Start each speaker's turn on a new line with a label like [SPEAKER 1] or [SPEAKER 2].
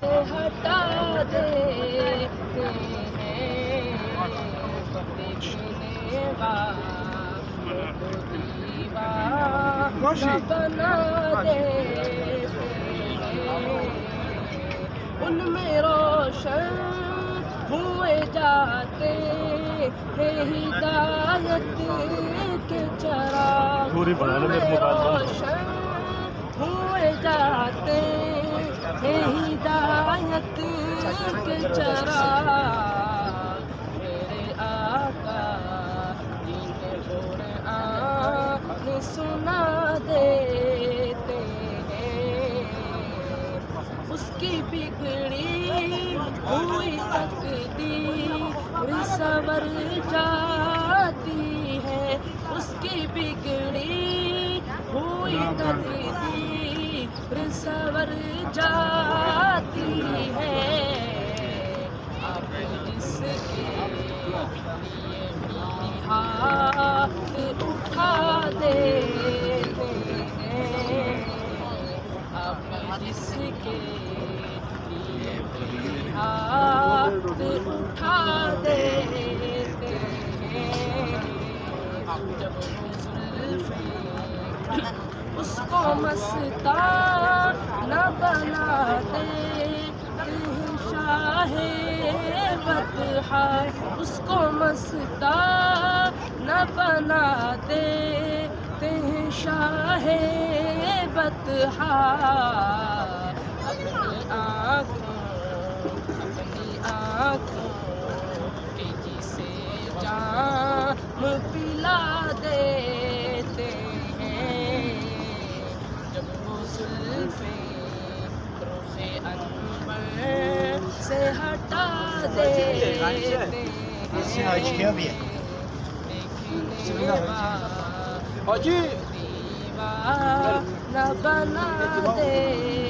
[SPEAKER 1] ہٹا دیتے ہیں دیکھنے والوں کو دیوانہ بنا دیتے ہیں ان میں روشن ہوئے جاتے ہیں ہدایت کے چراغ ان میں روشن ہوئے جاتے ہیں ہدایت کے چراغ میرے آقا جنہیں قرآن سنا دیتے ہیں اس کی بگڑی ہوئی تقدیر سنور جاتی ہے اس کی بگڑی ہوئی تقدیر سنور جاتی ہے آپ جس کے لیے بھی ہاتھ اٹھا دیتے ہیں آپ جس کے لیے بھی ہاتھ اٹھا دیتے ہیں جب وہ زلفیں اس کو مستانہ بنا دیتے ہیں شاہ بطحا اس کو مستانہ بنا دیتے ہیں شاہ بطحا اپنی آنکھوں کے جسے جام پلا دیتے ہیں جب وہ زلفیں رخ انور سے ہٹا دیتے ہیں دیکھنے والوں کو دیوانہ بنا دے